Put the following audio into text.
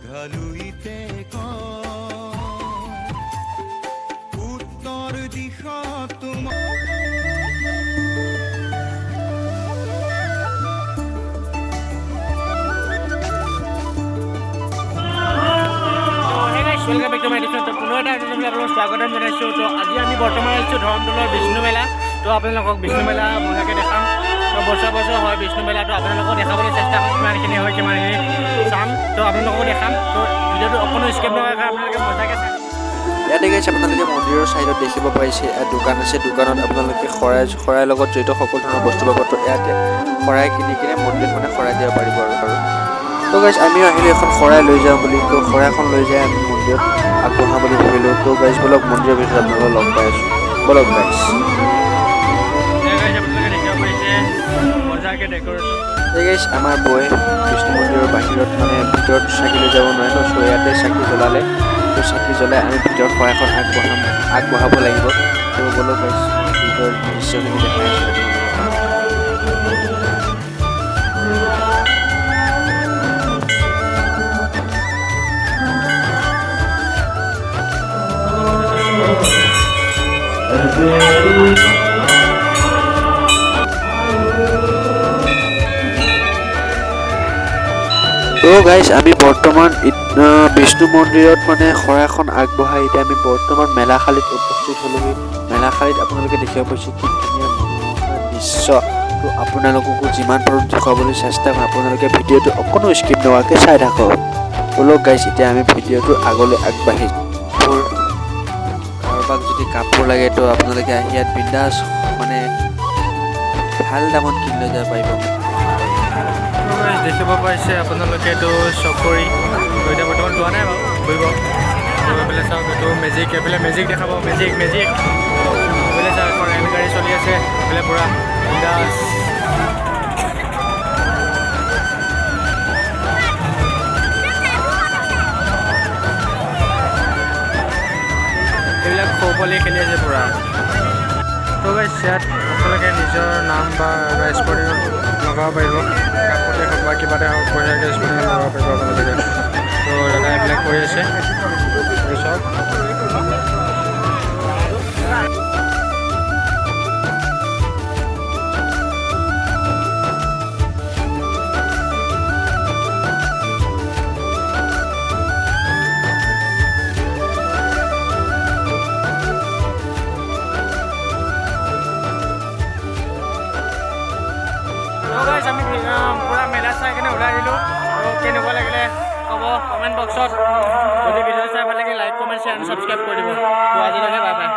বুঢ়ালুইতে উত্তৰ দিশত তোমাৰ welcome back to my district. तो पुनः এটা এপিসোডলৈ আপোনালোকক স্বাগতম জনাইছোঁ। তো আজি আমি বৰ্তমান আছোঁ ধৰমতলৰ বিষ্ণু মেলা। তো আপোনালোকক বিষ্ণু মেলা মজাকৈ দেখাম। তো বছৰ হয় বিষ্ণু মেলা। তো আপোনালোকক দেখাবলৈ চেষ্টা কৰিম কিমানখিনি হয় কিমানখিনি চাম। তো আপোনালোকক দেখাম। তো ভিডিঅ'টো অকণো স্কিপ নকৰাকৈ আপোনালোকে মজাকৈ চাই। ইয়াতে গাইছে আপোনালোকে মন্দিৰৰ চাইডত দেখিব পাৰিছে দোকান আছে। দোকানত আপোনালোকে শৰাই লগত জড়িত সকলো ধৰণৰ বস্তু পাব। তো ইয়াতে শৰাই কিনি কিনে মন্দিৰত শৰাই দিব পাৰিব আৰু তো গাইজ আমিও আহিলোঁ এখন শৰাই লৈ যাওঁ বুলি। তো শৰাইখন লৈ যাই আমি মন্দিৰত আগবঢ়াওঁ বুলি ভাবিলোঁ। তো গাইজ বলক মন্দিৰৰ ভিতৰত আপোনালোকক লগ পাই আছোঁ। বলক গাইজ। এই গাইজ আমাৰ বৌয়ে বিষ্ণু মন্দিৰৰ বাহিৰত ভিতৰত চাকি লৈ যাব নোৱাৰে ন। চ' ইয়াতে চাকি জ্বলালে। তো চাকি জ্বলাই আমি ভিতৰত শৰাইখন আগবঢ়াব লাগিব। তো বলক গাইজ ভিতৰৰ দৃশ্যখিনি দেখাই আছোঁ। তো গাইজ আমি বৰ্তমান বিষ্ণু মন্দিৰত শৰাইখন আগবঢ়াই এতিয়া আমি বৰ্তমান মেলাশালীত উপস্থিত হ'লোহি। মেলাশালীত আপোনালোকে দেখিব পাইছে কি ধুনীয়া মনোমোহা দৃশ্য। তো আপোনালোককো যিমান পাৰোঁ দেখুৱাবলৈ চেষ্টা কৰিম। আপোনালোকে ভিডিঅ'টো অকণো স্কিপ নোহোৱাকৈ চাই থাকক। বলক গাইজ এতিয়া আমি ভিডিঅ'টো আগলৈ আগবাঢ়িছোঁ। কাৰোবাক যদি কাপোৰ লাগে তো আপোনালোকে আহি ইয়াত বিন্দাছ ভাল দামত কিনি লৈ যাব পাৰিব। দেখিব পাইছে আপোনালোকে এইটো চকৰি এতিয়া বৰ্তমান লোৱা নাই বাৰু ঘূৰিব এইফালে চাওক। এইটো মেজিক এইফালে মেজিক দেখাব। মেজিক এইফালে চাওক এখন ৰেল গাড়ী চলি আছে। এইফালে পূৰা বিন্দাছ এইবিলাক সৰু পোৱালি খেলি আছে পূৰা। তো গাইজ ইয়াত আপোনালোকে নিজৰ নাম বা স্পৰ্টিং লগাব পাৰিব। কাপোৰতে হওক বা কিবাতে হওক পইচাকৈ স্পৰ্টিং লগাব পাৰিব আপোনালোকে। তো দাদা এইবিলাক কৰি আছে চাওক। আমি পূৰা মেলা চাই কিনে ওলাই দিলোঁ। আৰু কেনেকুৱা লাগিলে ক'ব কমেণ্ট বক্সত। যদি ভিডিঅ' চাই ভাল লাগে লাইক কমেণ্ট শ্বেয়াৰ আৰু ছাবস্ক্ৰাইব কৰি দিব। তো আজিলৈকে বাই বাই।